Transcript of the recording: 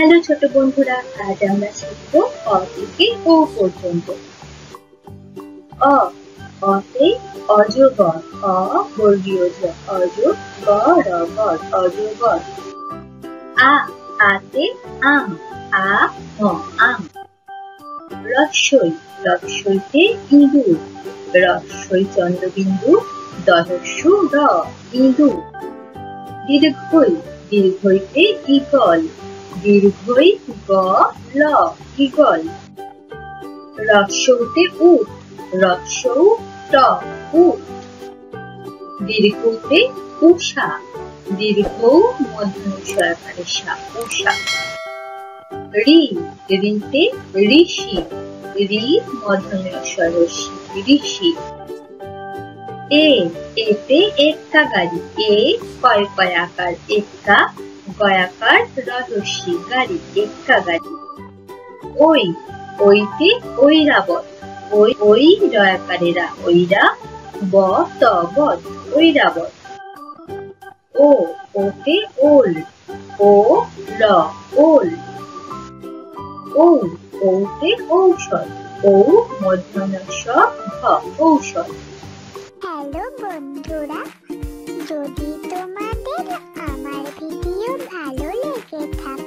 Hello ছোট বন্ধুরা, আজ আমরা শিখব অ থেকে ও পর্যন্ত। অ, অতে অজগর, অ বর্গীয় জ, অজগর, অজগর। আ, আতে আম, আ ম, আম। রস্বই, রস্বইতে ইঁদুর, রস্বই চন্দ্রবিন্দু দশস্যু র, ইঁদুর। দীর্ঘই, দীর্ঘইতে ঈগল, দীর্ঘই গ ল, ঈগল। রস্যউতে উট, রস্যউ ট, উট। দীর্ঘউতে উষা, দীর্ঘউ মূর্ধন্যষয়কারে সা, উষা। ঋ, ঋতে ঋষি, ঋ মূর্ধন্যষয় রস্যি, ঋষি। এ, এতে এক্কা গাড়ি, এ কয়কয়াকার এক্কা, গয়াকার রহস্যি গাড়ি, এক্কা গাড়ি। ওই, ওইতে ঐরাবত, ওই রয়াকারে রা, ঐরা, ব ত বত, ঐরাবত। ও, ওতে ওল, ও ল, ওল। ঔ, ঔতে ঔষধ, ঔ মূর্ধন্যষ ঘ, ঔষধ। হ্যালো বন্ধুরা, যদি তোমাদের আমার ভিডিও ভালো লেগে থাকে